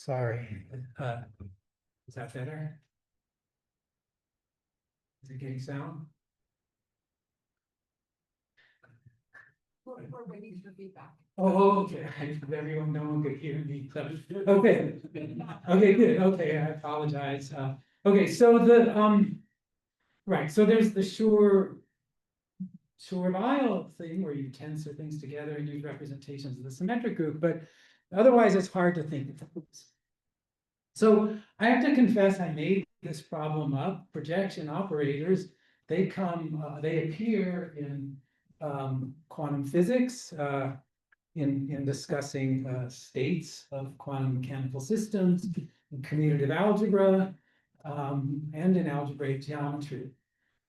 Sorry. Is that better? Is it getting sound? We're waiting for feedback. Oh, okay. Everyone, no one could hear me. So, okay. Okay, good. Okay, I apologize. Okay, so right. So there's the Shcur-Weyl thing where you tensor things together and use representations of the symmetric group, but otherwise it's hard to think of those. So I have to confess I made this problem up. Projection operators, they appear in quantum physics, in discussing states of quantum mechanical systems, in commutative algebra, and in algebraic geometry.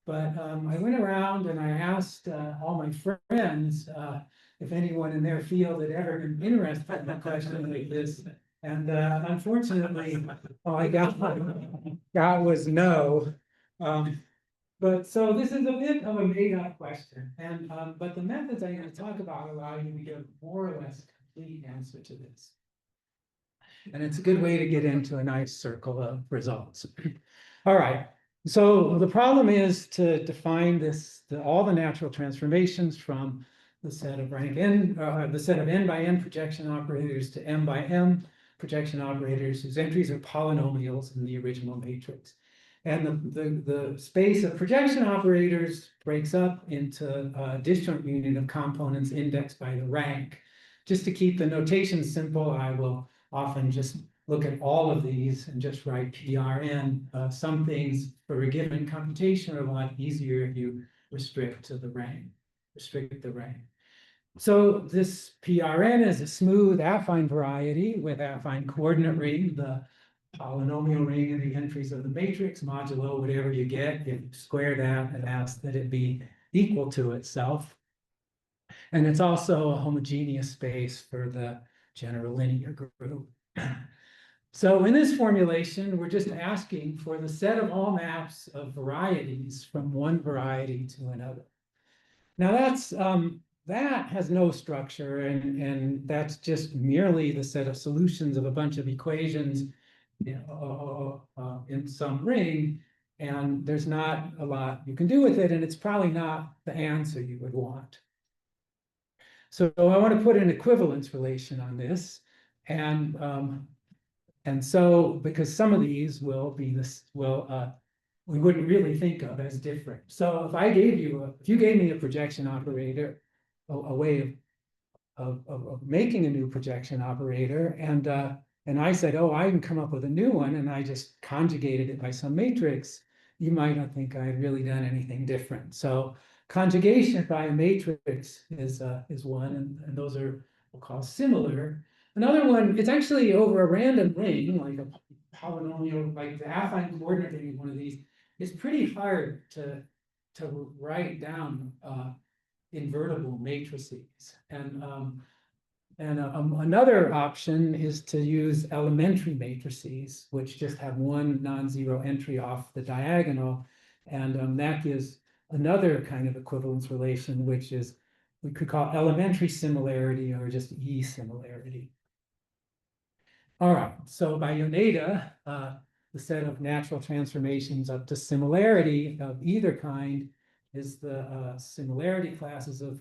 But I went around and I asked all my friends if anyone in their field had ever been interested in a question like this. And unfortunately, all I got was no. But so this is a bit of a made-up question. And but the methods I'm going to talk about allow you to give more or less complete answer to this. And it's a good way to get into a nice circle of results. All right. So the problem is to define all the natural transformations from the set of rank n, the set of n by n projection operators to m by m projection operators whose entries are polynomials in the original matrix. And the space of projection operators breaks up into a disjoint union of components indexed by the rank. Just to keep the notation simple, I will often just look at all of these and just write PRN. Some things for a given computation are a lot easier if you restrict the rank. So this PRN is a smooth affine variety with affine coordinate ring, the polynomial ring and the entries of the matrix modulo whatever you get. You square that and ask that it be equal to itself. And it's also a homogeneous space for the general linear group. So in this formulation, we're just asking for the set of all maps of varieties from one variety to another. Now that has no structure, and that's just merely the set of solutions of a bunch of equations in some ring, and there's not a lot you can do with it, and it's probably not the answer you would want. So I want to put an equivalence relation on this, and so because some of these will be we wouldn't really think of as different. So if you gave me a projection operator, a way of making a new projection operator, and I said, oh, I can come up with a new one, and I just conjugated it by some matrix, you might not think I had really done anything different. So conjugation by a matrix is one, and those are we'll call similar. Another one, it's actually over a random ring, like a polynomial, like the affine coordinate ring, one of these. It's pretty hard to write down invertible matrices. And another option is to use elementary matrices, which just have one non-zero entry off the diagonal. And that gives another kind of equivalence relation, which is we could call elementary similarity or just E similarity. All right, so by Yoneda, the set of natural transformations up to similarity of either kind is the similarity classes of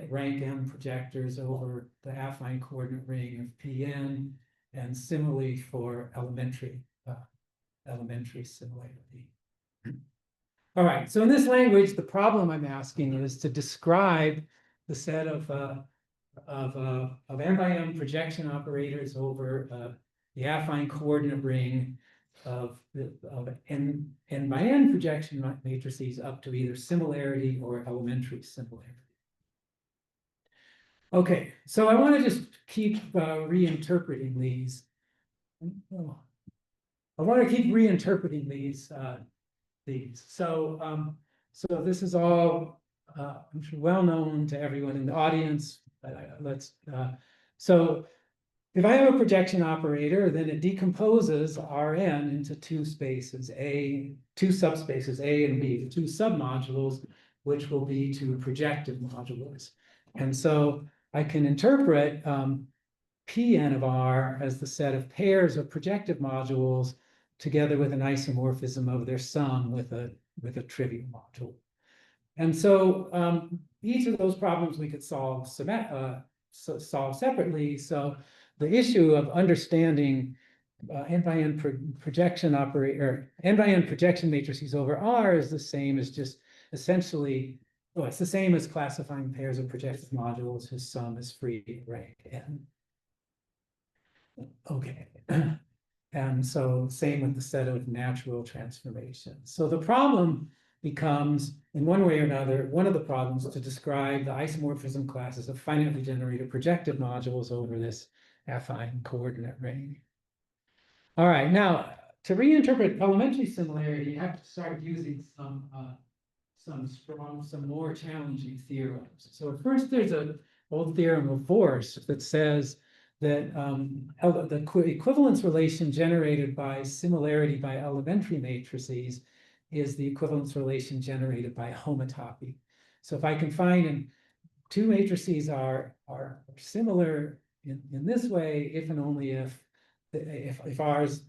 rank m projectors over the affine coordinate ring of Pn, and similarly for elementary similarity. All right, so in this language, the problem I'm asking is to describe the set of m by m projection operators over the affine coordinate ring of n by n projection matrices up to either similarity or elementary similarity. Okay, so I want to just keep reinterpreting these. I want to keep reinterpreting these. So this is all I'm sure well known to everyone in the audience. So if I have a projection operator, then it decomposes Rn into two subspaces A and B, the two submodules, which will be two projective modules. And so I can interpret Pn of R as the set of pairs of projective modules together with an isomorphism of their sum with a trivial module. And so each of those problems we could solve separately. So the issue of understanding n-by-n projection operator, n-by-n projection matrices over R is the same as just essentially, well, it's the same as classifying pairs of projective modules whose sum is free rank n. Okay. And so same with the set of natural transformations. So the problem becomes, in one way or another, one of the problems to describe the isomorphism classes of finitely generated projective modules over this affine coordinate ring. All right, now to reinterpret elementary similarity, you have to start using some more challenging theorems. So first, there's an old theorem of force that says that the equivalence relation generated by similarity by elementary matrices is the equivalence relation generated by homotopy. So if I can find two matrices are similar in this way, if and only if R is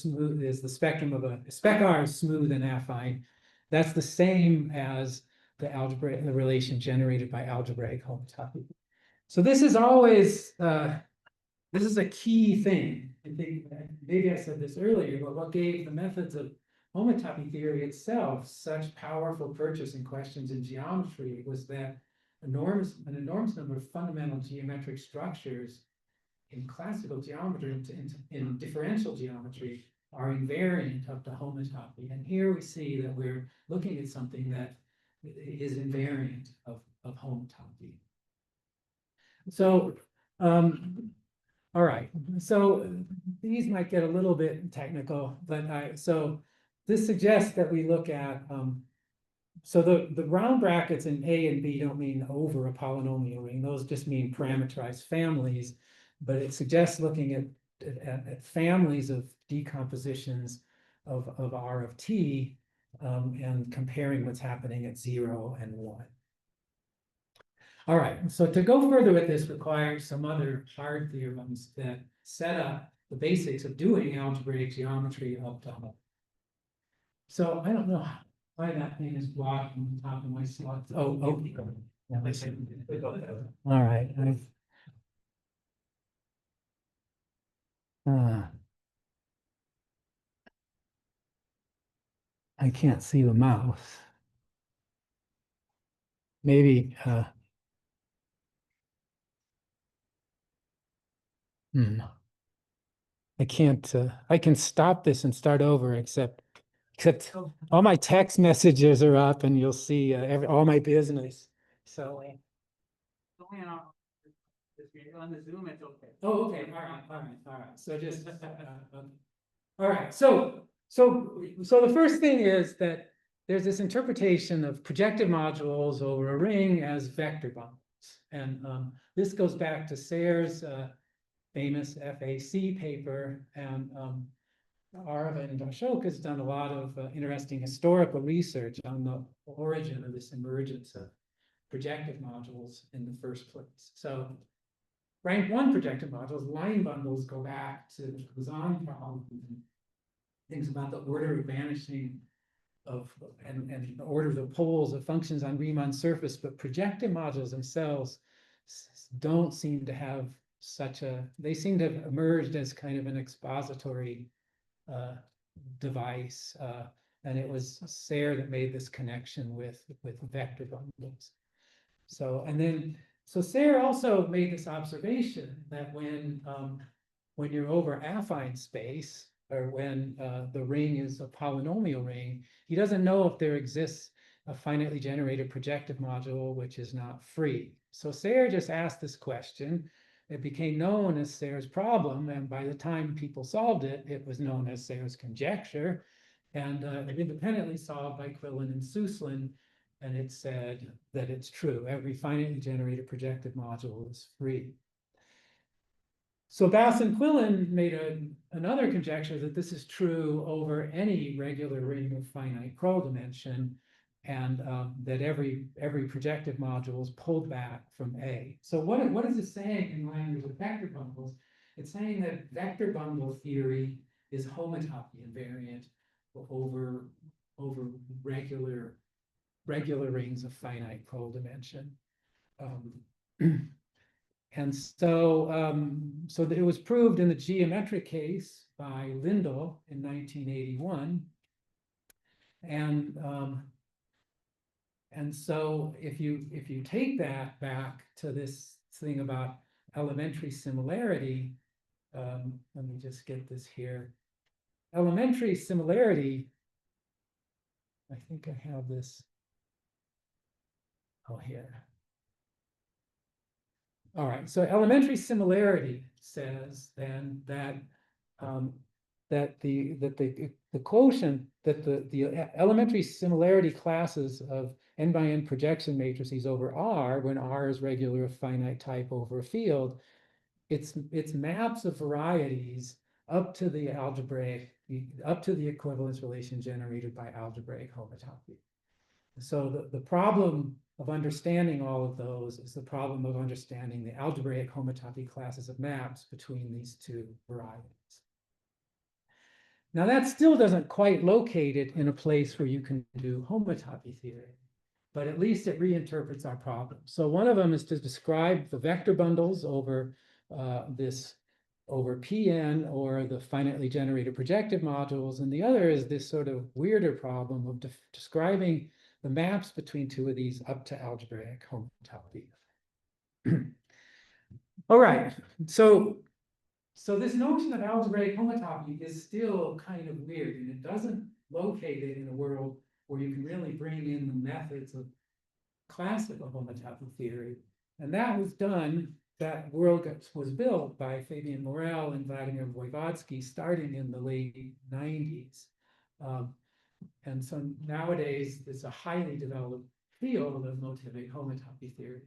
smooth, is the spectrum of a spec R is smooth and affine, that's the same as the relation generated by algebraic homotopy. So this is always this is a key thing. I think maybe I said this earlier, but what gave the methods of homotopy theory itself such powerful purchasing questions in geometry was that an enormous number of fundamental geometric structures in classical geometry, in differential geometry, are invariant of the homotopy. And here we see that we're looking at something that is invariant of homotopy. So, all right. So these might get a little bit technical, but so this suggests that we look at, so the round brackets in A and B don't mean over a polynomial ring. Those just mean parameterized families, but it suggests looking at families of decompositions of R of T and comparing what's happening at 0 and 1. All right, so to go further with this requires some other hard theorems that set up the basics of doing algebraic geometry up to home. So I don't know why that thing is blocking the top of my slot. Oh, okay. All right. I can't see the mouse. Maybe I can't I can stop this and start over, except all my text messages are up and you'll see all my business. So on the Zoom, it's okay. Oh, okay. All right. So just all right. So the first thing is that there's this interpretation of projective modules over a ring as vector bundles, and this goes back to Sayre's famous FAC paper, and Aravind and Asok has done a lot of interesting historical research on the origin of this emergence of projective modules in the first place. So rank 1 projective modules, line bundles, go back to the Kazan problem, things about the order of vanishing of and the order of the poles of functions on Riemann surface, but projective modules themselves don't seem to have they seem to have emerged as kind of an expository device, and it was Sayre that made this connection with vector bundles. So Sayre also made this observation that when you're over affine space, or when the ring is a polynomial ring, he doesn't know if there exists a finitely generated projective module which is not free. So Sayre just asked this question. It became known as Sayre's problem, and by the time people solved it, it was known as Sayre's conjecture, and independently solved by Quillen and Suslin, and it said that it's true. Every finitely generated projective module is free. So Bass and Quillen made another conjecture that this is true over any regular ring of finite Kroll dimension, and that every projective module is pulled back from A. So what is it saying in language with vector bundles? It's saying that vector bundle theory is homotopy invariant over regular rings of finite pole dimension. And so that it was proved in the geometric case by Lindell in 1981. And so if you take that back to this thing about elementary similarity, let me just get this here. Elementary similarity, I think I have this. Oh, here. All right, so elementary similarity says then that the quotient, that the elementary similarity classes of n by n projection matrices over R, when R is regular of finite type over a field, it's maps of varieties up to the equivalence relation generated by algebraic homotopy. So the problem of understanding all of those is the problem of understanding the algebraic homotopy classes of maps between these two varieties. Now that still doesn't quite locate it in a place where you can do homotopy theory, but at least it reinterprets our problem. So one of them is to describe the vector bundles over over Pn, or the finitely generated projective modules, and the other is this sort of weirder problem of describing the maps between two of these up to algebraic homotopy. All right, so this notion of algebraic homotopy is still kind of weird, and it doesn't locate it in a world where you can really bring in the methods of classical homotopy theory. And that was done, that world was built by Fabian Morel and Vladimir Voevodsky starting in the late 90s. And so nowadays, there's a highly developed field of motivic homotopy theory.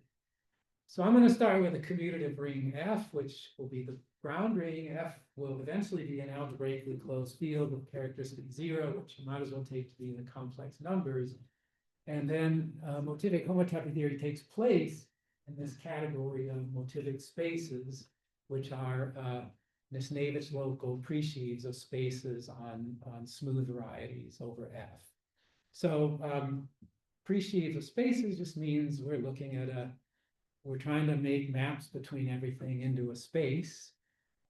So I'm going to start with a commutative ring F, which will be the ground ring. F will eventually be an algebraically closed field with characteristic 0, which you might as well take to be the complex numbers. And then motivic homotopy theory takes place in this category of motivic spaces, which are Nisnevich local presheaves of spaces on smooth varieties over F. So presheaves of spaces just means we're looking at we're trying to make maps between everything into a space.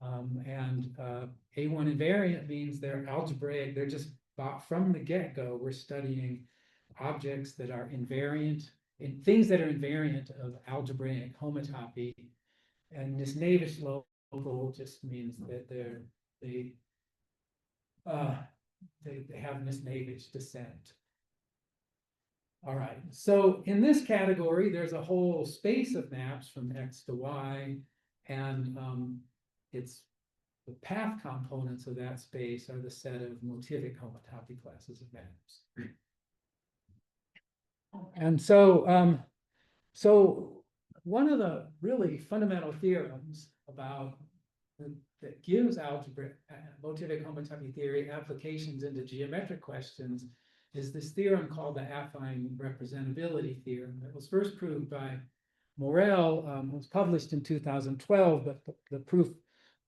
A1 invariant means they're algebraic. They're just from the get-go, we're studying objects that are invariant, things that are invariant of algebraic homotopy. And this Nisnevich local just means that they have Nisnevich descent. All right, so in this category, there's a whole space of maps from X to Y, and it's the path components of that space are the set of motivic homotopy classes of maps. And so, so one of the really fundamental theorems about that gives motivic homotopy theory applications into geometric questions is this theorem called the affine representability theorem. That was first proved by Morel. It was published in 2012, but the proof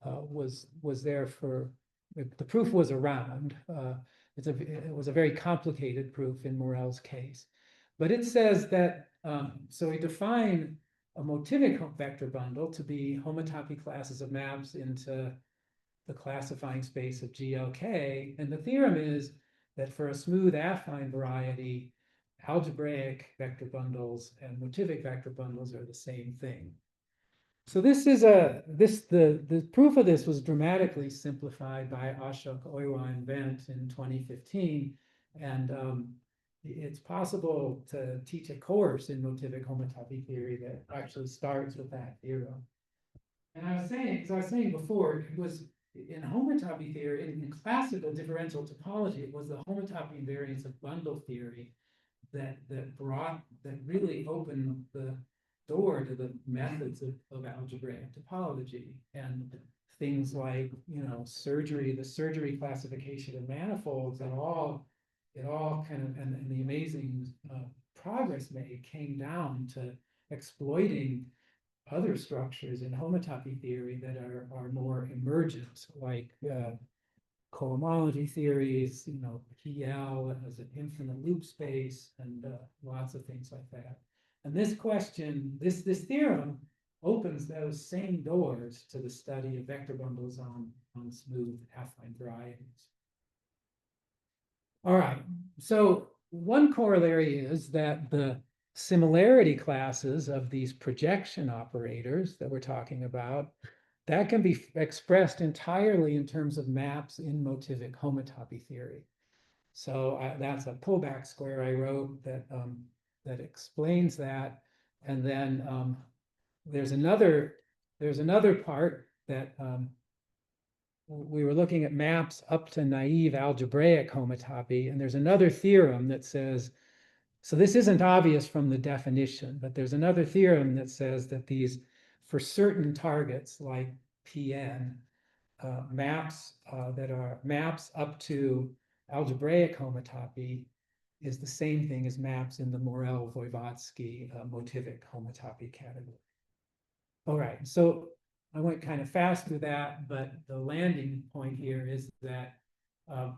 was there for, the proof was around. It was a very complicated proof in Morel's case. But it says that, so we define a motivic vector bundle to be homotopy classes of maps into the classifying space of GLK. And the theorem is that for a smooth affine variety, algebraic vector bundles and motivic vector bundles are the same thing. So this is the proof of this was dramatically simplified by Asok, Shcur-Weyl, and Wendt in 2015. And it's possible to teach a course in motivic homotopy theory that actually starts with that theorem. And I was saying before, it was in homotopy theory, in classical differential topology, it was the homotopy invariance of bundle theory that really opened the door to the methods of algebraic topology, and things like, the surgery classification of manifolds are all it all kind of, and the amazing progress made came down to exploiting other structures in homotopy theory that are more emergent, like cohomology theories, PL as an infinite loop space, and lots of things like that. And this question, this theorem opens those same doors to the study of vector bundles on smooth affine varieties. All right, so one corollary is that the similarity classes of these projection operators that we're talking about, that can be expressed entirely in terms of maps in motivic homotopy theory. So that's a pullback square I wrote that explains that. And then there's another part that we were looking at maps up to naive algebraic homotopy, and there's another theorem that says, so this isn't obvious from the definition, but there's another theorem that says that these, for certain targets like Pn, maps that are maps up to algebraic homotopy is the same thing as maps in the Morel-Voivodsky motivic homotopy category. All right, so I went kind of fast through that, but the landing point here is that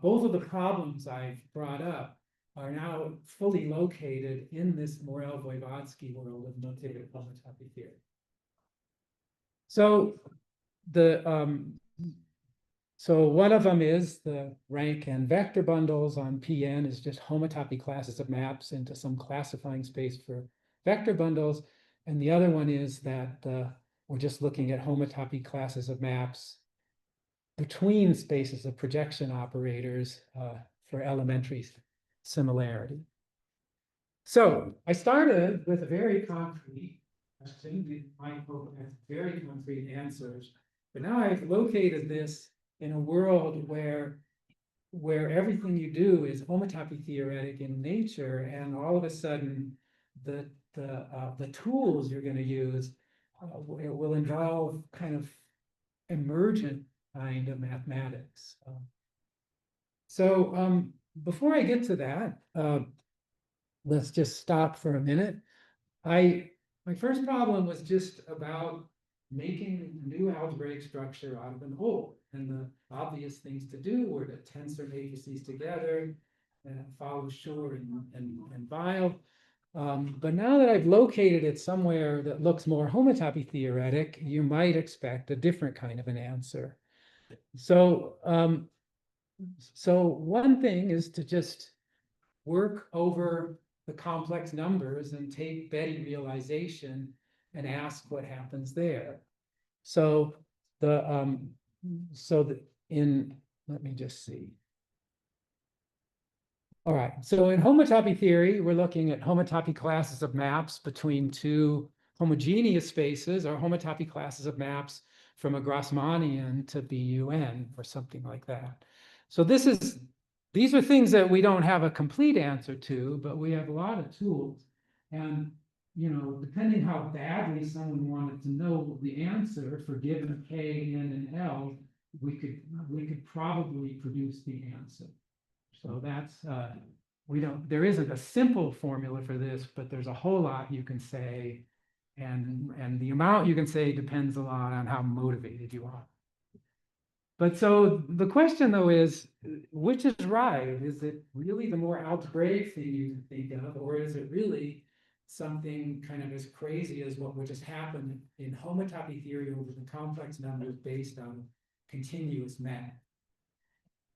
both of the problems I've brought up are now fully located in this Morel-Voivodsky world of motivic homotopy theory. So so one of them is the rank and vector bundles on Pn is just homotopy classes of maps into some classifying space for vector bundles. And the other one is that we're just looking at homotopy classes of maps between spaces of projection operators for elementary similarity. So I started with a very concrete question. My hope has very concrete answers, but now I've located this in a world where everything you do is homotopy theoretic in nature, and all of a sudden the tools you're going to use will involve kind of emergent kind of mathematics. So before I get to that, let's just stop for a minute. My first problem was just about making a new algebraic structure out of an whole. And the obvious things to do were to tensor matrices together and follow Shcur and Weyl. But now that I've located it somewhere that looks more homotopy theoretic, you might expect a different kind of an answer. So, so one thing is to just work over the complex numbers and take Betty realization and ask what happens there. So let me just see. All right, so in homotopy theory, we're looking at homotopy classes of maps between two homogeneous spaces, or homotopy classes of maps from a Grassmannian to BUN or something like that. So these are things that we don't have a complete answer to, but we have a lot of tools. And depending how badly someone wanted to know the answer for given K, N, and L, we could probably produce the answer. So that's there isn't a simple formula for this, but there's a whole lot you can say, and the amount you can say depends a lot on how motivated you are. But so the question though is, which is right? Is it really the more algebraic thing you can think of, or is it really something kind of as crazy as what would just happen in homotopy theory over the complex numbers based on continuous math?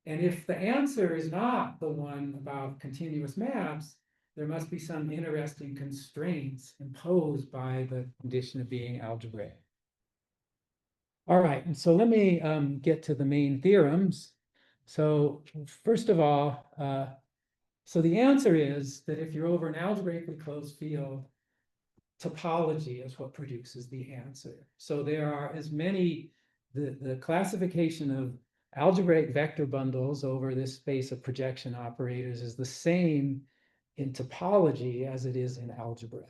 And if the answer is not the one about continuous maps, there must be some interesting constraints imposed by the condition of being algebraic. All right, and so let me get to the main theorems. So first of all, so the answer is that if you're over an algebraically closed field, topology is what produces the answer. So there are as many, the classification of algebraic vector bundles over this space of projection operators is the same in topology as it is in algebra.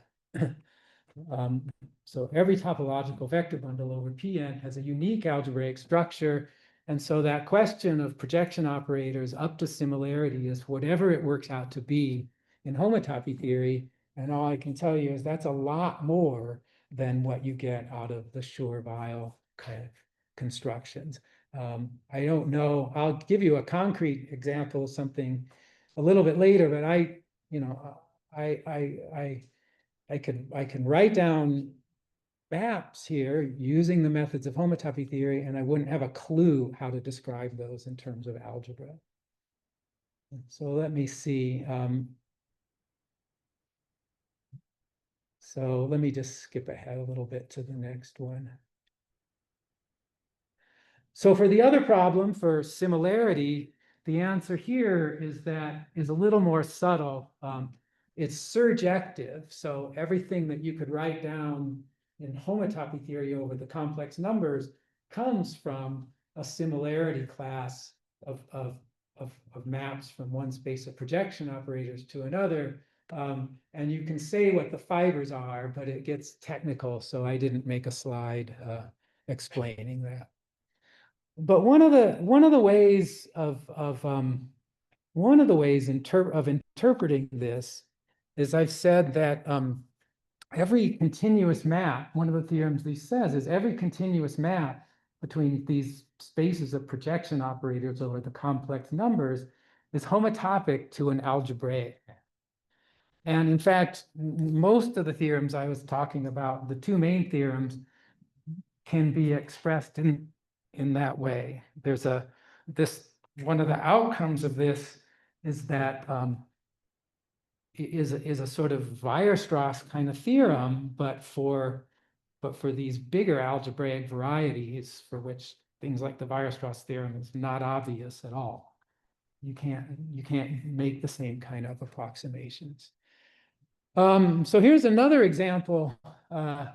So every topological vector bundle over Pn has a unique algebraic structure, And so that question of projection operators up to similarity is whatever it works out to be in homotopy theory. And all I can tell you is that's a lot more than what you get out of the Shcur-Weyl kind of constructions. I don't know, I'll give you a concrete example of something a little bit later, but I can write down maps here using the methods of homotopy theory, and I wouldn't have a clue how to describe those in terms of algebra. So let me see. So let me just skip ahead a little bit to the next one. So for the other problem, for similarity, the answer here is a little more subtle. It's surjective. So everything that you could write down in homotopy theory over the complex numbers comes from a similarity class of maps from one space of projection operators to another. And you can say what the fibers are, but it gets technical, so I didn't make a slide explaining that. But one of the ways of interpreting this is I've said that every continuous map, one of the theorems this says is every continuous map between these spaces of projection operators over the complex numbers is homotopic to an algebraic map. And in fact, most of the theorems I was talking about, the two main theorems, can be expressed in that way. There's one of the outcomes of this is that is a sort of Weierstrass kind of theorem, but for these bigger algebraic varieties for which things like the Weierstrass theorem is not obvious at all. You can't make the same kind of approximations. So here's another example. Look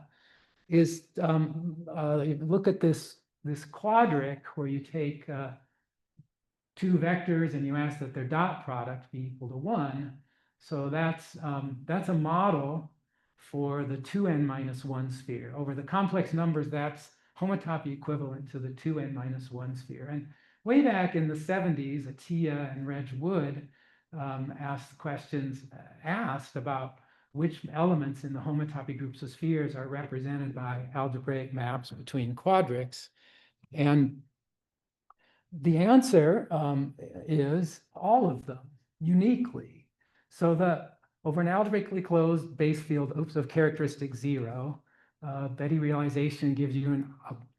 at this quadric where you take two vectors and you ask that their dot product be equal to 1. So that's a model for the 2n-1 sphere. Over the complex numbers, that's homotopy equivalent to the 2n-1 sphere. And way back in the 70s, Atiyah and Reg Wood asked questions about which elements in the homotopy groups of spheres are represented by algebraic maps between quadrics. And the answer is all of them uniquely. So over an algebraically closed base field of characteristic 0, Betty realization gives you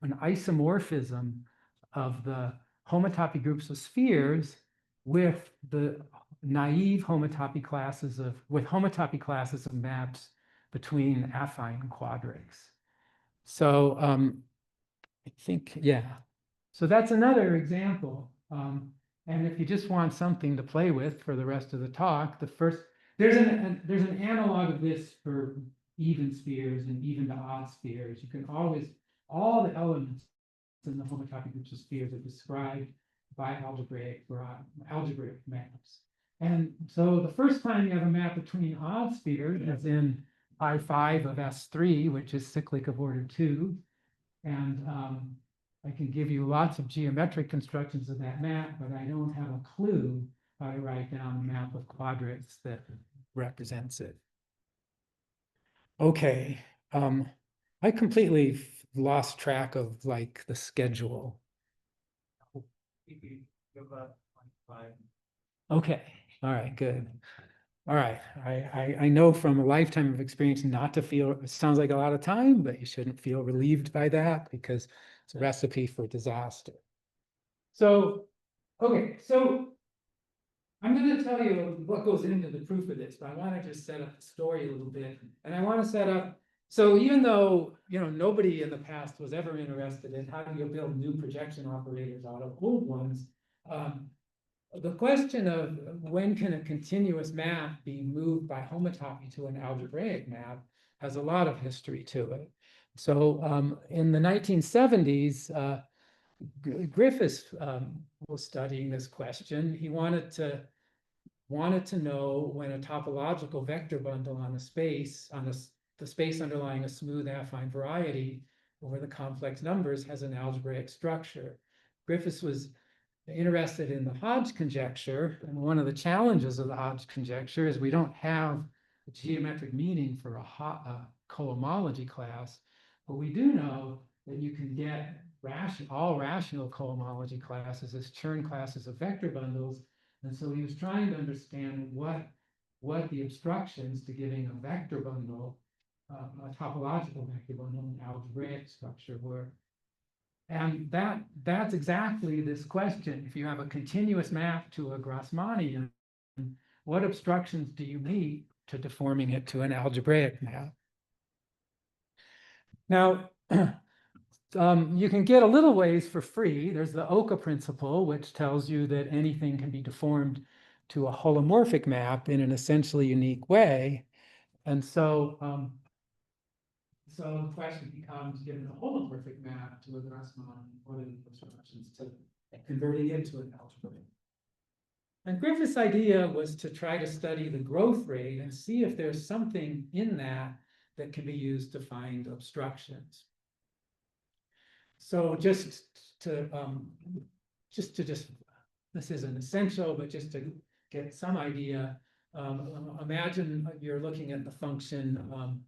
an isomorphism of the homotopy groups of spheres with the naive homotopy classes of maps between affine quadrics. So I think, yeah. So that's another example. And if you just want something to play with for the rest of the talk, there's an analog of this for even spheres and even to odd spheres. You can always, all the elements in the homotopy groups of spheres are described by algebraic maps. And so the first time you have a map between odd spheres is in I5 of S3, which is cyclic of order 2. And I can give you lots of geometric constructions of that map, but I don't have a clue how to write down a map of quadrics that represents it. Okay, I completely lost track of like the schedule. Okay, all right, good. All right, I know from a lifetime of experience not to feel, it sounds like a lot of time, but you shouldn't feel relieved by that because it's a recipe for disaster. So, okay, so I'm going to tell you what goes into the proof of this, but I want to just set up the story a little bit. And I want to set up, so even though, nobody in the past was ever interested in how do you build new projection operators out of old ones, the question of when can a continuous map be moved by homotopy to an algebraic map has a lot of history to it. So in the 1970s, Griffiths was studying this question. He wanted to know when a topological vector bundle on a space, the space underlying a smooth affine variety over the complex numbers has an algebraic structure. Griffiths was interested in the Hodge conjecture, and one of the challenges of the Hodge conjecture is we don't have a geometric meaning for a cohomology class, but we do know that you can get all rational cohomology classes as Chern classes of vector bundles, and so he was trying to understand what the obstructions to giving a vector bundle, a topological vector bundle, an algebraic structure were. And that's exactly this question. If you have a continuous map to a Grassmannian, what obstructions do you meet to deforming it to an algebraic map? Now, you can get a little ways for free. There's the Oka principle, which tells you that anything can be deformed to a holomorphic map in an essentially unique way. And so the question becomes, given a holomorphic map to a Grassmannian, what are the obstructions to converting it to an algebra? And Griffith's idea was to try to study the growth rate and see if there's something in that that can be used to find obstructions. So this isn't essential, but just to get some idea, imagine you're looking at the function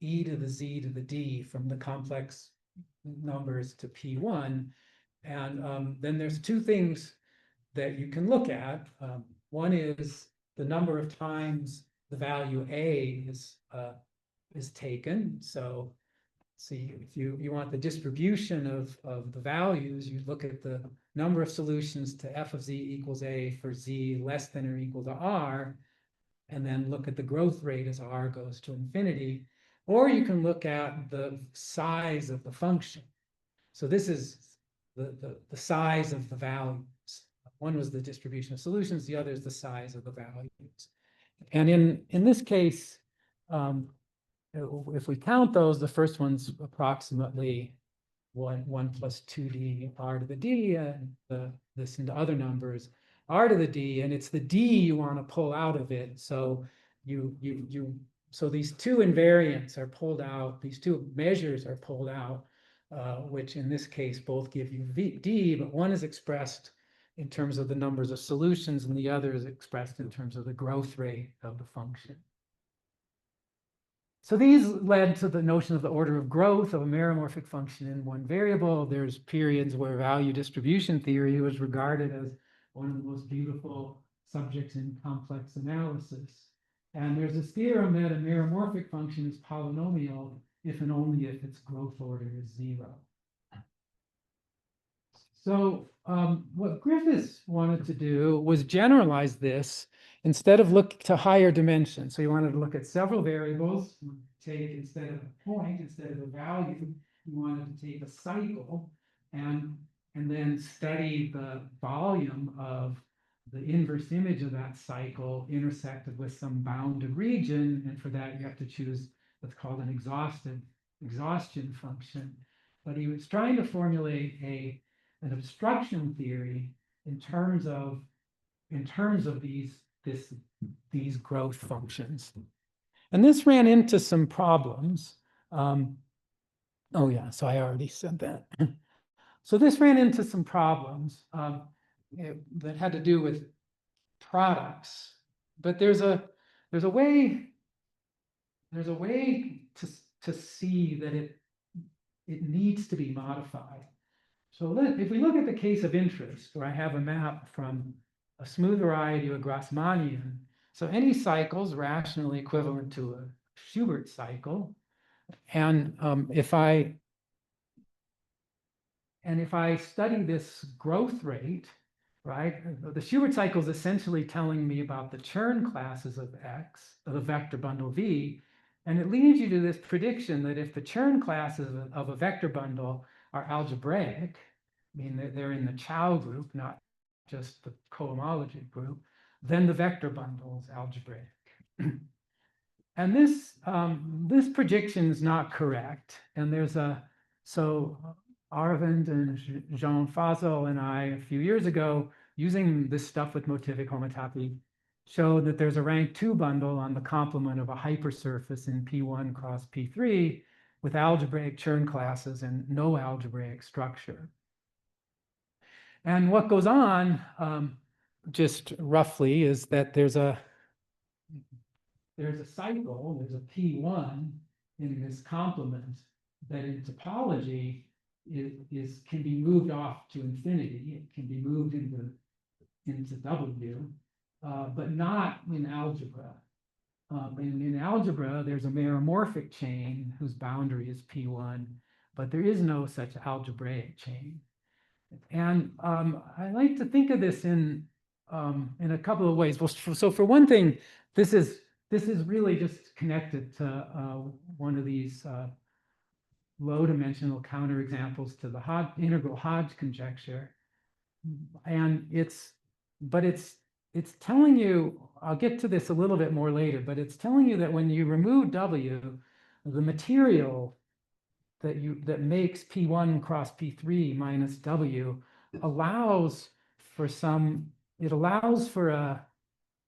e to the z to the d from the complex numbers to P1. And then there's two things that you can look at. One is the number of times the value a is taken. So see, if you want the distribution of the values, you look at the number of solutions to f of z equals a for z less than or equal to r, and then look at the growth rate as r goes to infinity. Or you can look at the size of the function. So this is the size of the values. One was the distribution of solutions, the other is the size of the values. And in this case, if we count those, the first one's approximately 1 plus 2d r to the d, and this into other numbers, r to the d, and it's the d you want to pull out of it. So so these two invariants are pulled out, these two measures are pulled out, which in this case both give you d, but one is expressed in terms of the numbers of solutions, and the other is expressed in terms of the growth rate of the function. So these led to the notion of the order of growth of a meromorphic function in one variable. There's periods where value distribution theory was regarded as one of the most beautiful subjects in complex analysis. And there's this theorem that a meromorphic function is polynomial if and only if its growth order is 0. So what Griffiths wanted to do was generalize this instead of look to higher dimensions. So he wanted to look at several variables, take instead of a point, instead of a value, he wanted to take a cycle and then study the volume of the inverse image of that cycle intersected with some bounded region. And for that, you have to choose what's called an exhaustion function. But he was trying to formulate an obstruction theory in terms of these growth functions. And this ran into some problems. Oh yeah, so I already said that. So this ran into some problems that had to do with products, but there's a way to see that it needs to be modified. So if we look at the case of interest, where I have a map from a smooth variety to a Grassmannian, so any cycle is rationally equivalent to a Schubert cycle, and if I study this growth rate, right, the Schubert cycle is essentially telling me about the Chern classes of X, of a vector bundle V, and it leads you to this prediction that if the Chern classes of a vector bundle are algebraic, I mean, they're in the Chow group, not just the cohomology group, then the vector bundle is algebraic. And this prediction is not correct. And so Aravind and Jean Fazel and I, a few years ago, using this stuff with motivic homotopy, showed that there's a rank 2 bundle on the complement of a hypersurface in P1 cross P3 with algebraic Chern classes and no algebraic structure. And what goes on, just roughly, is that there's a cycle, there's a P1 in this complement that in topology can be moved off to infinity. It can be moved into W, but not in algebra. In algebra, there's a meromorphic chain whose boundary is P1, but there is no such algebraic chain. And I like to think of this in a couple of ways. Well, so for one thing, this is really just connected to one of these low-dimensional counterexamples to the integral Hodge conjecture, and it's telling you. I'll get to this a little bit more later, but it's telling you that when you remove W, the material that makes P1 cross P3 minus W allows for a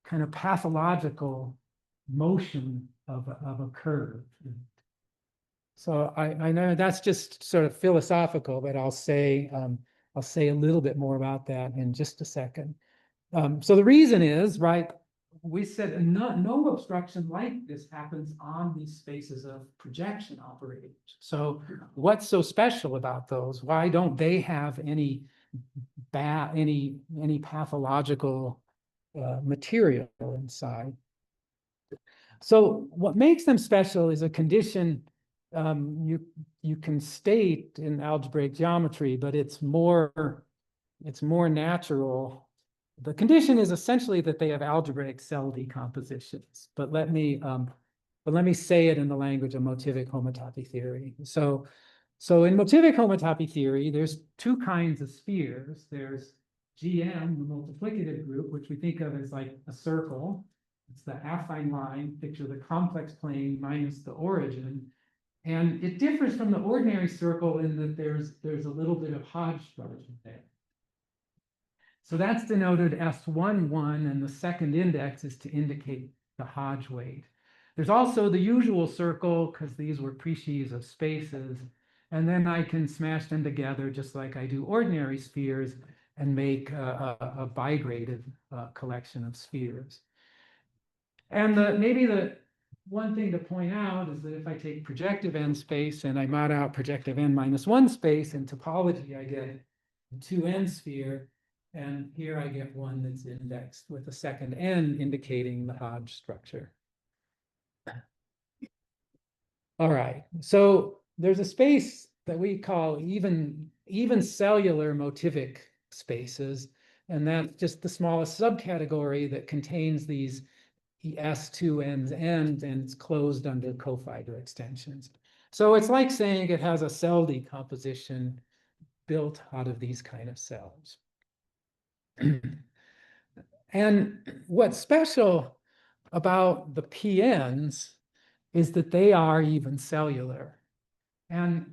kind of pathological motion of a curve. So I know that's just sort of philosophical, but I'll say a little bit more about that in just a second. So the reason is, right, we said no obstruction like this happens on these spaces of projection operators. So what's so special about those? Why don't they have any pathological material inside? So what makes them special is a condition you can state in algebraic geometry, but it's more natural. The condition is essentially that they have algebraic cell decompositions, but let me say it in the language of motivic homotopy theory. So in motivic homotopy theory, there's two kinds of spheres. There's GM, the multiplicative group, which we think of as like a circle. It's the affine line, picture the complex plane minus the origin. And it differs from the ordinary circle in that there's a little bit of hodgepodge there. So that's denoted S11, and the second index is to indicate the Hodge weight. There's also the usual circle, because these were precies of spaces, and then I can smash them together just like I do ordinary spheres and make a bigraded collection of spheres. And maybe the one thing to point out is that if I take projective n space and I mod out projective n minus 1 space, in topology I get a 2n sphere. And here I get one that's indexed with a second n indicating the Hodge structure. All right, so there's a space that we call even cellular motivic spaces, and that's just the smallest subcategory that contains these S2n's and it's closed under cofiber extensions. So it's like saying it has a cell decomposition built out of these kind of cells. And what's special about the PNs is that they are even cellular. And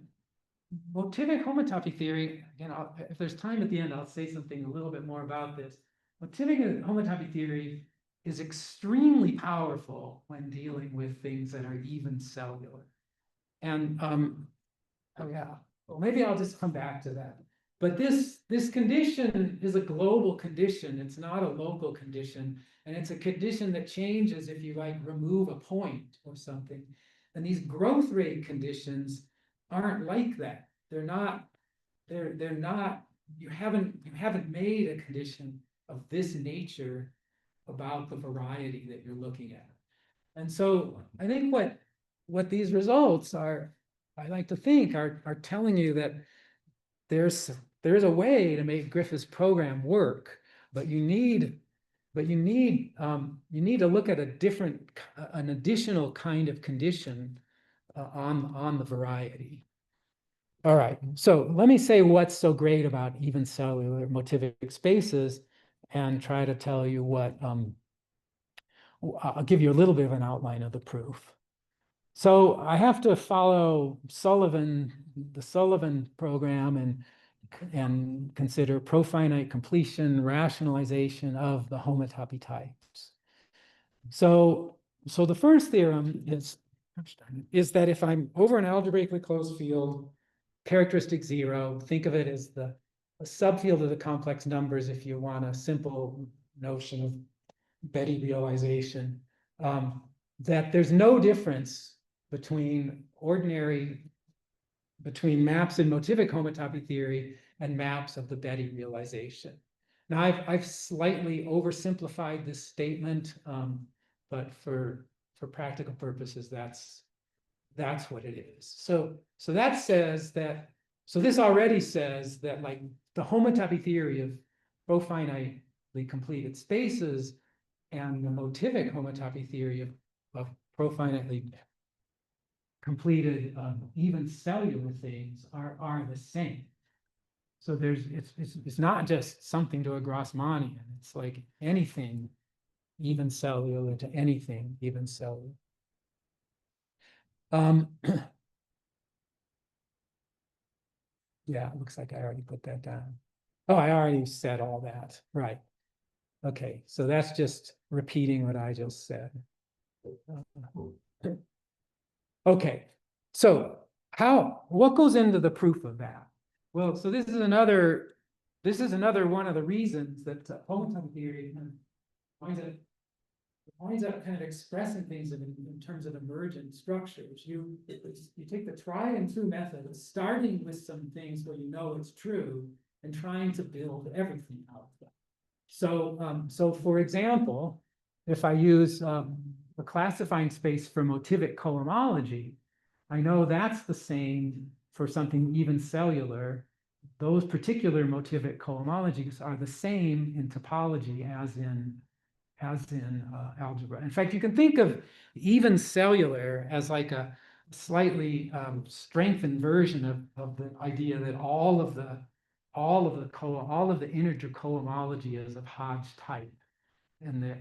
motivic homotopy theory, again, if there's time at the end, I'll say something a little bit more about this. Motivic homotopy theory is extremely powerful when dealing with things that are even cellular. And oh yeah, well, maybe I'll just come back to that. But this condition is a global condition. It's not a local condition. And it's a condition that changes if you like remove a point or something. And these growth rate conditions aren't like that. They're not, you haven't made a condition of this nature about the variety that you're looking at. And so I think what these results are, I like to think are telling you that there's a way to make Griffith's program work, but you need to look at an additional kind of condition on the variety. All right, so let me say what's so great about even cellular motivic spaces and try to tell you what, I'll give you a little bit of an outline of the proof. So I have to follow the Sullivan program and consider profinite completion rationalization of the homotopy types. So the first theorem is that if I'm over an algebraically closed field, characteristic 0, think of it as the subfield of the complex numbers if you want a simple notion of Betty realization, that there's no difference between maps in motivic homotopy theory and maps of the Betty realization. Now, I've slightly oversimplified this statement, but for practical purposes, that's what it is. So that says that, so this already says that like the homotopy theory of profinitely completed spaces and the motivic homotopy theory of profinitely completed even cellular things are the same. So it's not just something to a Grassmannian. It's like anything even cellular to anything even cellular. Yeah, it looks like I already put that down. Oh, I already said all that. Right. Okay, so that's just repeating what I just said. Okay, so what goes into the proof of that? Well, so this is another one of the reasons that homotopy theory winds up kind of expressing things in terms of emergent structures. You take the try and true method, starting with some things where you know it's true and trying to build everything out of them. So for example, if I use a classifying space for motivic cohomology, I know that's the same for something even cellular. Those particular motivic cohomologies are the same in topology as in algebra. In fact, you can think of even cellular as like a slightly strengthened version of the idea that all of the integer cohomology is of Hodge type, and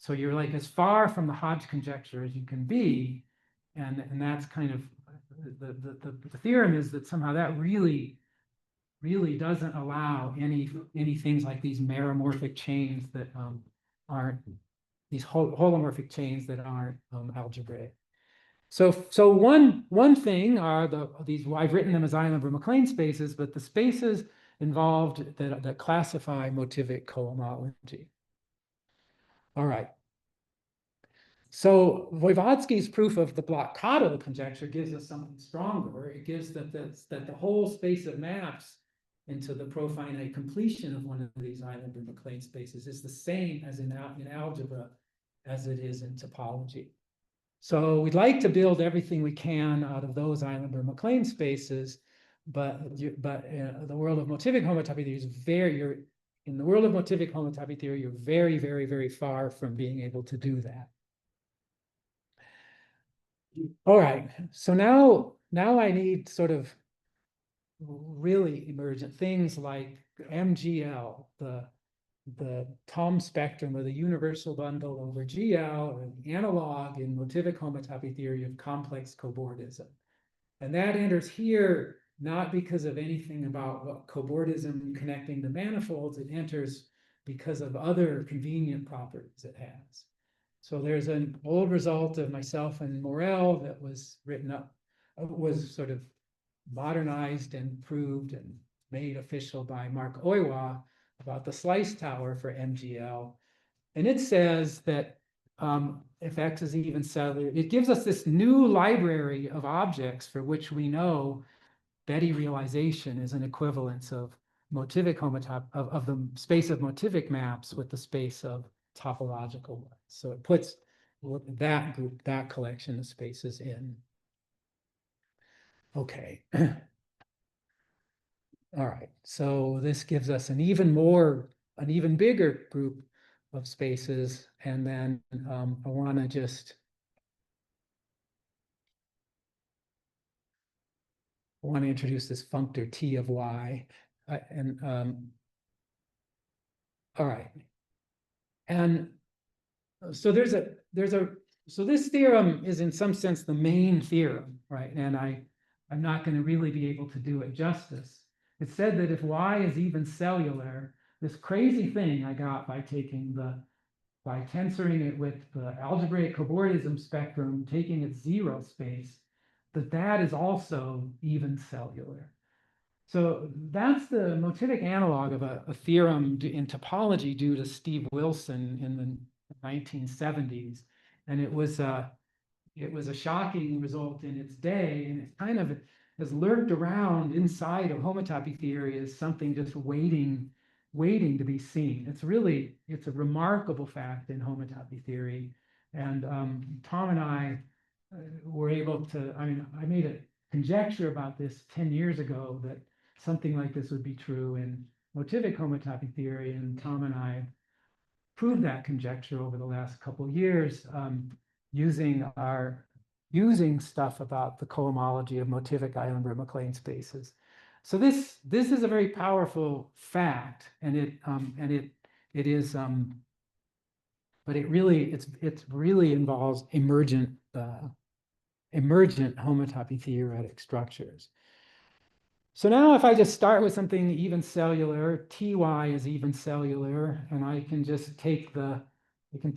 so you're like as far from the Hodge conjecture as you can be, and that's kind of the theorem is that somehow that really doesn't allow any things like these meromorphic chains that aren't these holomorphic chains that aren't algebraic. So one thing are these, I've written them as Eilenberg-MacLane spaces, but the spaces involved that classify motivic cohomology. All right. So Voevodsky's proof of the Bloch-Cotto conjecture gives us something stronger. It gives that the whole space of maps into the profinite completion of one of these Eilenberg-MacLane spaces is the same as in algebra as it is in topology. So we'd like to build everything we can out of those Eilenberg-MacLane spaces, but the world of motivic homotopy theory is in the world of motivic homotopy theory, you're very, very, very far from being able to do that. All right, so now I need sort of really emergent things like MGL, the Thom spectrum or the universal bundle over GL, or the analog in motivic homotopy theory of complex cobordism. And that enters here not because of anything about what cobordism connecting the manifolds, it enters because of other convenient properties it has. So there's an old result of myself and Morel that was written up, was sort of modernized and proved and made official by Mark Oiwa about the slice tower for MGL. And it says that if X is even cellular, it gives us this new library of objects for which we know Betty realization is an equivalence of motivic homotopy, of the space of motivic maps with the space of topological ones. So it puts that group, that collection of spaces in. Okay. All right, so this gives us an even bigger group of spaces, and then I want to just introduce this functor T of Y, all right, and so so this theorem is in some sense the main theorem, right? And I'm not going to really be able to do it justice. It said that if Y is even cellular, this crazy thing I got by tensoring it with the algebraic cobordism spectrum, taking its zero space, that is also even cellular. So that's the motivic analog of a theorem in topology due to Steve Wilson in the 1970s. And it was a shocking result in its day, and it kind of has lurked around inside of homotopy theory as something just waiting to be seen. It's a remarkable fact in homotopy theory. And Tom and I were able to, I made a conjecture about this 10 years ago that something like this would be true in motivic homotopy theory, and Tom and I proved that conjecture over the last couple of years using stuff about the cohomology of motivic Eilenberg-MacLane spaces. So this is a very powerful fact, and it is but it really involves emergent homotopy theoretic structures. So now if I just start with something even cellular, Ty is even cellular, and I can just take I can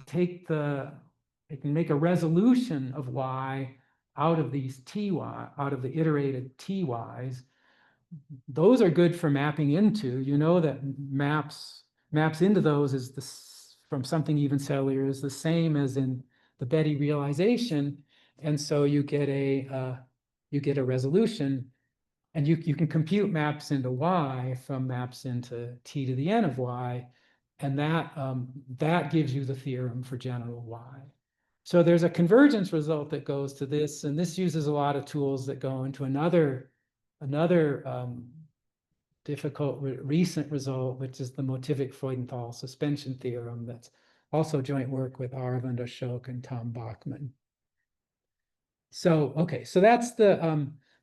make a resolution of Y out of these Ty, out of the iterated Ty's. Those are good for mapping into. You know that maps into those is from something even cellular is the same as in the Betty realization, and so you get a resolution. And you can compute maps into Y from maps into T to the N of Y, and that gives you the theorem for general Y. So there's a convergence result that goes to this, and this uses a lot of tools that go into another difficult recent result, which is the motivic Freudenthal suspension theorem. That's also joint work with Aravind, Asok, and Tom Bachmann. So okay, so that's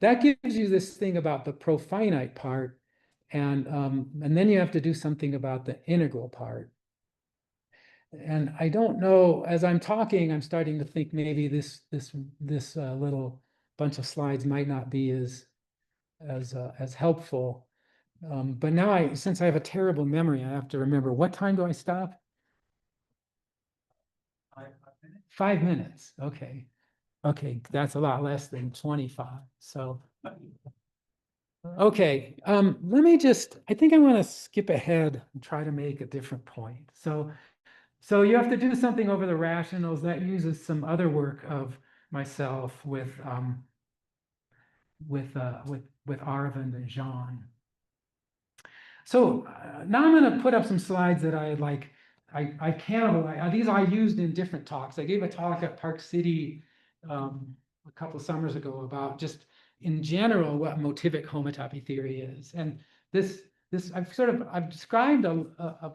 that gives you this thing about the profinite part, and then you have to do something about the integral part. And I don't know, as I'm talking, I'm starting to think maybe this little bunch of slides might not be as helpful. But now since I have a terrible memory, I have to remember, what time do I stop? 5 minutes. Okay. Okay, that's a lot less than 25. So, okay, let me I think I want to skip ahead and try to make a different point. So you have to do something over the rationals. That uses some other work of myself with Aravind and Jean. So now I'm going to put up some slides that I like. I cannibalize. These I used in different talks. I gave a talk at Park City a couple of summers ago about just in general what motivic homotopy theory is. And this I've described a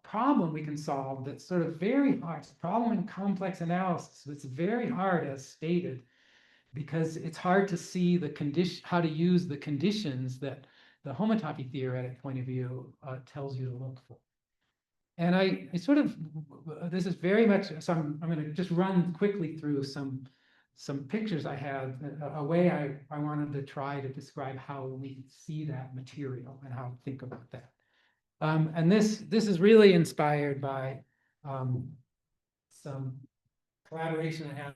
problem we can solve that's sort of very hard. It's a problem in complex analysis. It's very hard as stated, because it's hard to see how to use the conditions that the homotopy theoretic point of view tells you to look for. And this is very much, so I'm going to just run quickly through some pictures I had, a way I wanted to try to describe how we see that material and how to think about that. And this is really inspired by some collaboration I have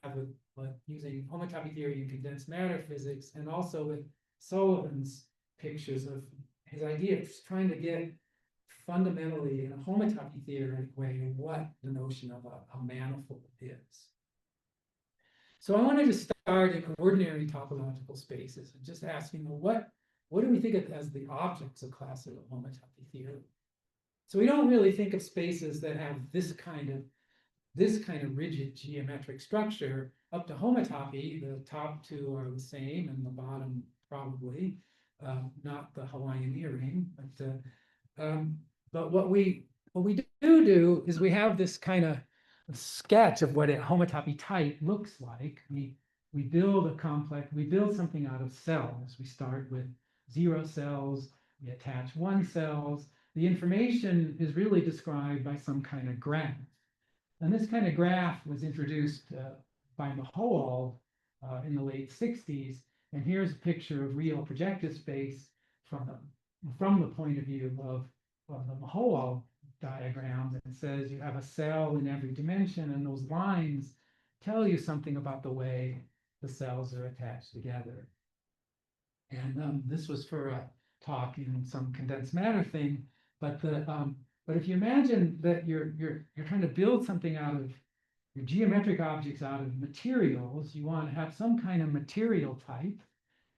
with using homotopy theory in condensed matter physics, and also with Sullivan's pictures of his idea of trying to get fundamentally in a homotopy theoretic way what the notion of a manifold is. So I wanted to start in ordinary topological spaces and just asking, well, what do we think of as the objects of classical homotopy theory? So we don't really think of spaces that have this kind of rigid geometric structure. Up to homotopy, the top two are the same and the bottom probably, not the Hawaiian earring. But what we do is we have this kind of sketch of what a homotopy type looks like. We build something out of cells. We start with 0 cells, we attach 1 cells. The information is really described by some kind of graph. And this kind of graph was introduced by Mahowald in the late 60s. And here's a picture of real projective space from the point of view of the Mahowald diagram that says you have a cell in every dimension, and those lines tell you something about the way the cells are attached together. And this was for talk in some condensed matter thing. But but if you imagine that you're trying to build something out of your geometric objects out of materials, you want to have some kind of material type,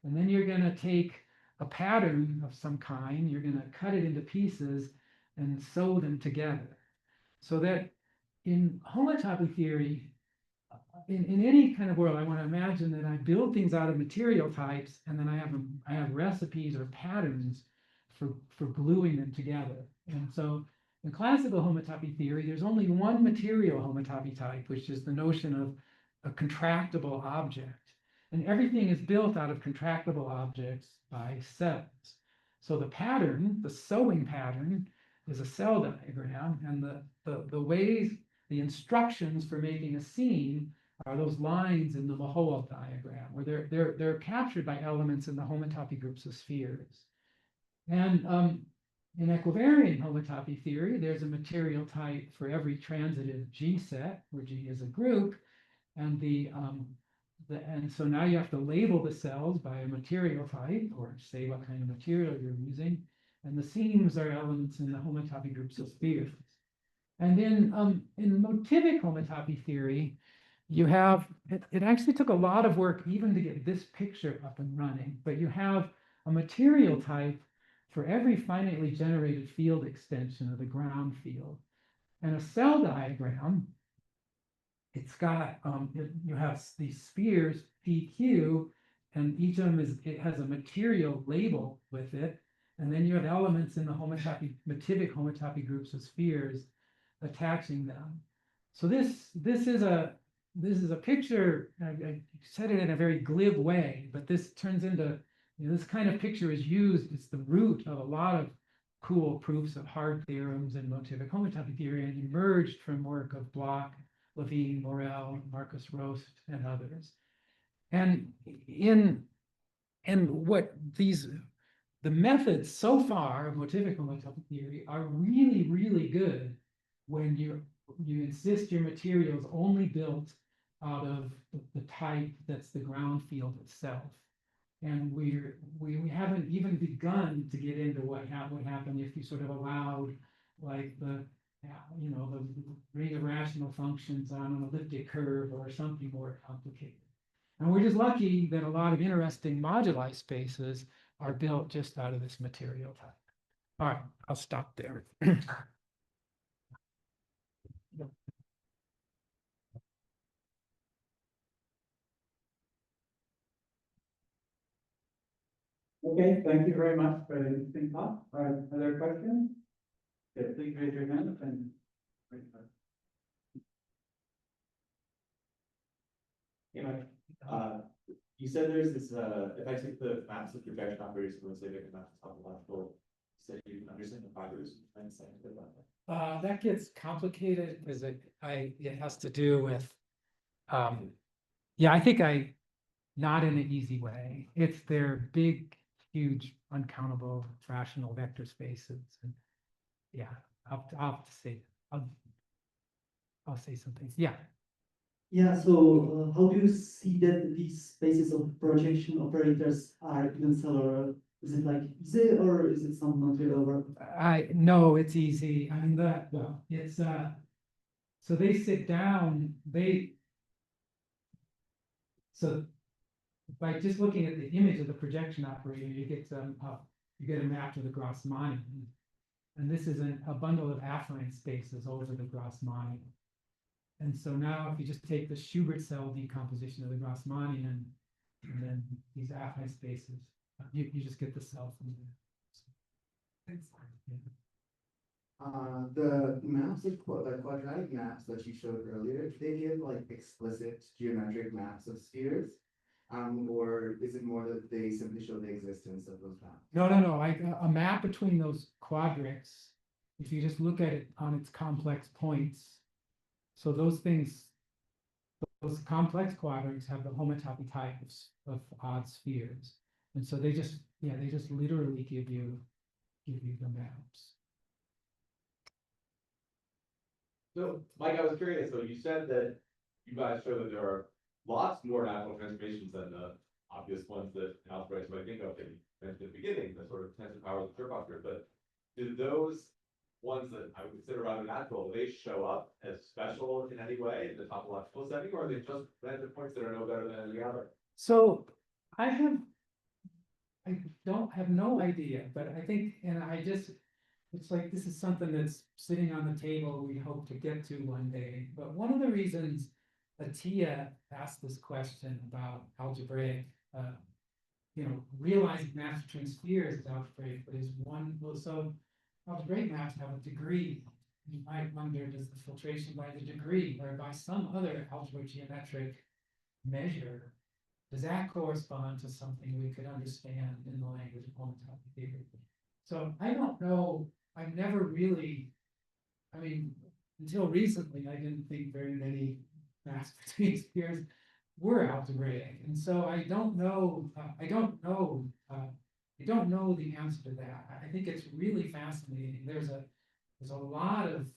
and then you're going to take a pattern of some kind, you're going to cut it into pieces and sew them together. So that in homotopy theory, in any kind of world, I want to imagine that I build things out of material types, and then I have recipes or patterns for gluing them together. And so in classical homotopy theory, there's only one material homotopy type, which is the notion of a contractible object. And everything is built out of contractible objects by cells. So the pattern, the sewing pattern, is a cell diagram, and the ways, the instructions for making a scene are those lines in the Mahowald diagram, where they're captured by elements in the homotopy groups of spheres. And in equivariant homotopy theory, there's a material type for every transitive G set, where G is a group, and and so now you have to label the cells by a material type, or say what kind of material you're using, and the seams are elements in the homotopy groups of spheres. And in motivic homotopy theory, you have, it actually took a lot of work even to get this picture up and running, but you have a material type for every finitely generated field extension of the ground field. And a cell diagram, it's got, you have these spheres, PQ, and each of them it has a material label with it. And then you have elements in the motivic homotopy groups of spheres attaching them. So this is a picture. I said it in a very glib way, but this turns into, this kind of picture is used. It's the root of a lot of cool proofs of hard theorems and motivic homotopy theory, and emerged from work of Bloch, Levine, Morel, Marcus Rost, and others. And what the methods so far of motivic homotopy theory are really, really good when you insist your materials only built out of the type that's the ground field itself. And we haven't even begun to get into what would happen if you sort of allowed, like, the ring of rational functions on an elliptic curve or something more complicated. And we're just lucky that a lot of interesting moduli spaces are built just out of this material type. All right, I'll stop there. Okay, thank you very much for the interesting talk. Are there questions? Yeah, please raise your hand and. You said there's this, if I take the maps of projection operators from motivic and maps of topological, you said you understand the fibers and saying about that. That gets complicated because it has to do with, yeah, I think not in an easy way. It's their big, huge, uncountable rational vector spaces. And yeah, I'll have to say, I'll say something. Yeah. Yeah, so how do you see that these spaces of projection operators are dimensional? Is it like easy, or is it some material work? No, it's easy. I mean, it's so they sit down, so by just looking at the image of the projection operator, you get a map to the Grassmannian. And this is a bundle of affine spaces over the Grassmannian. And so now if you just take the Schubert cell decomposition of the Grassmannian and then these affine spaces, you just get the cell from there. The maps, the quadratic maps that you showed earlier, they give like explicit geometric maps of spheres, or is it more that they simply show the existence of those maps? No. A map between those quadrics, if you just look at it on its complex points, so those complex quadrics have the homotopy types of odd spheres, and so they just literally give you the maps. So, Mike, I was curious, so you said that you guys show that there are lots more natural transformations than the obvious ones that algebraics might think of, and mentioned at the beginning, the sort of tensor powers of Shcur but do those ones that I would consider rather natural, do they show up as special in any way in the topological setting, or are they just random points that are no better than any other? So I don't have no idea, but I think, and it's like, this is something that's sitting on the table we hope to get to one day. But one of the reasons Atiyah asked this question about algebraic, realizing maps between spheres is algebraic, but is one, well, so algebraic maps have a degree. You might wonder, does the filtration by the degree or by some other algebraic geometric measure, does that correspond to something we could understand in the language of homotopy theory? So I don't know, I've never really, until recently, I didn't think very many maps between spheres were algebraic, and so I don't know the answer to that. I think it's really fascinating. There's a lot of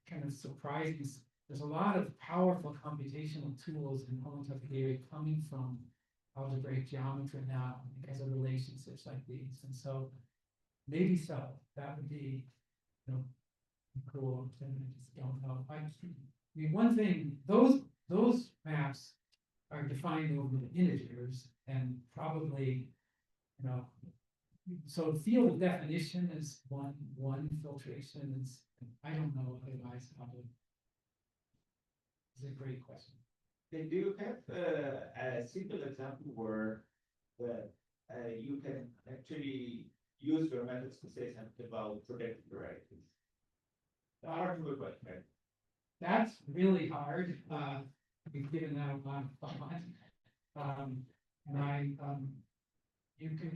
kind of surprising, there's a lot of powerful computational tools in homotopy theory coming from algebraic geometry now because of relationships like these, and so maybe so. That would be, cool. And I just don't know. I mean, one thing, those maps are defined over the integers, and probably, so field of definition is one filtration. Is, I don't know otherwise how to. It's a great question. Do you have a simple example where you can actually use your methods to say something about projective varieties? Hard to question, right? That's really hard. We've given that a lot of thought. You can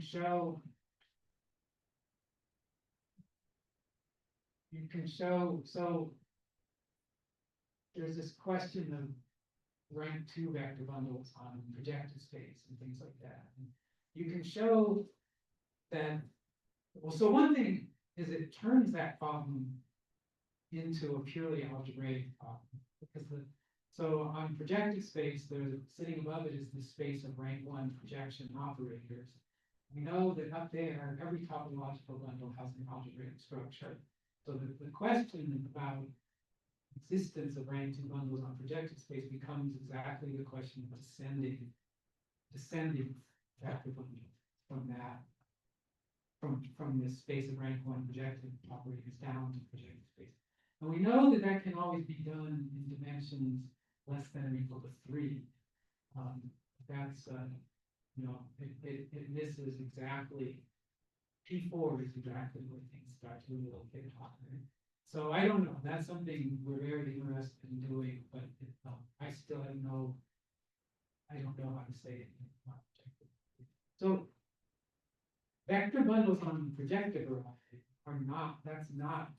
show, so there's this question of rank 2 vector bundles on projective space and things like that. And you can show that, well, so one thing is it turns that problem into a purely algebraic problem, because so on projective space, sitting above it is the space of rank 1 projection operators. We know that up there, every topological bundle has an algebraic structure. So the question about existence of rank 2 bundles on projective space becomes exactly the question of descending vector bundles from that, from this space of rank 1 projective operators down to projective space. And we know that that can always be done in dimensions less than or equal to 3. That's it misses exactly. P4 is exactly where things start to really get hot. So I don't know. That's something we're very interested in doing, but I still have no. I don't know how to say it. So vector bundles on projective variety are not. That's not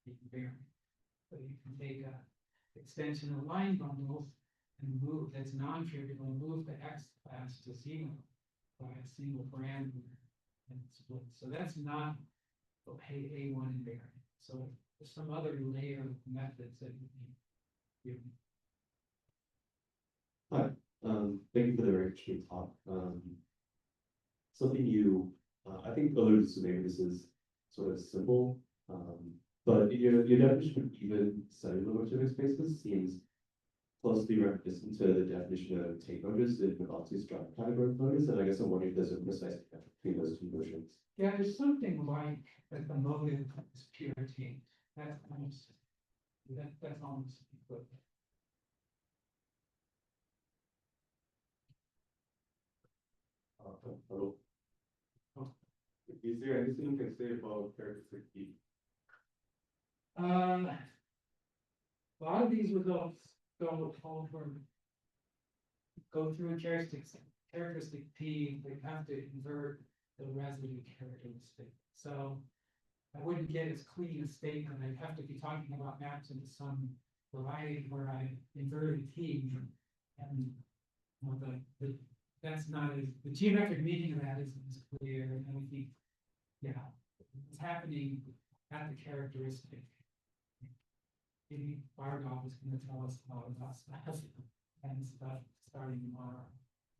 invariant. So you can take a extension of line bundles and move that's non-trivial and move the X class to 0 by a single parameter and split. So that's not A1 invariant. So there's some other layer of methods that you can give. Hi, thank you for the very interesting talk. Something you, I think alluded to, maybe this is sort of simple, but your definition of even cellular motivic spaces seems closely reminiscent to the definition of tape notice in Navalny's drive category notice, and I guess I'm wondering if there's a precise connection between those two notions. Yeah, there's something like that the motive is pure taint. That's almost that's almost equivalent. Hello. Is there anything you can say about characteristic P? A lot of these results go through a characteristic P. They have to invert the residue characteristic. So I wouldn't get as clean a statement. I'd have to be talking about maps into some variety where I inverted T, and that's not as the geometric meaning of that isn't as clear. And I think, yeah, it's happening at the characteristic. Maybe Bardolph is going to tell us about stuff and stuff starting tomorrow.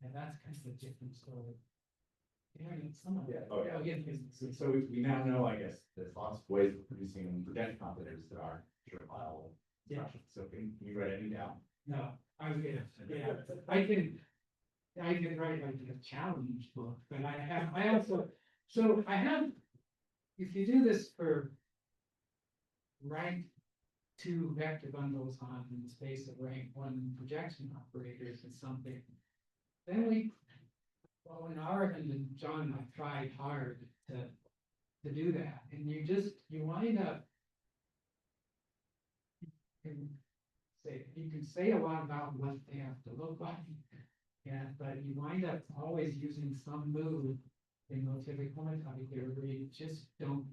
And that's kind of a different story. Yeah, I mean, some of it. Oh, yeah. it's- So we now know, I guess, there's lots of ways of producing projection operators that are Shcur-Weyl. Yeah. So can you write any down? No, I was gonna, yeah, I can write like a challenge book, but I also, so I have. If you do this for. Rank two vector bundles on the space of rank one projection operators and something. Then well, when Aravind and John and I tried hard to do that, and you wind up. You can say a lot about what they have to look like. Yeah, but you wind up always using some move in motivic homotopy theory where you just don't.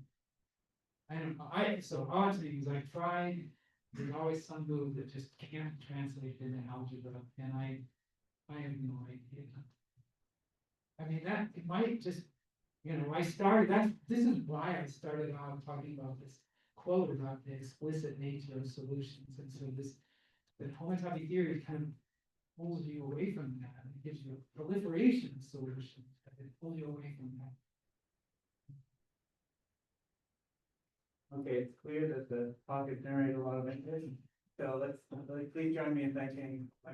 I don't know, so odd things I tried, there's always some move that just can't translate into algebra, and I have no idea. I mean, that, it might just, this is why I started out talking about this quote about the explicit nature of solutions, and so the homotopy theory kind of pulls you away from that, it gives you a proliferation of solutions, but it pulls you away from that. Okay, it's clear that the talk has generated a lot of interest. So let's please join me in thanking my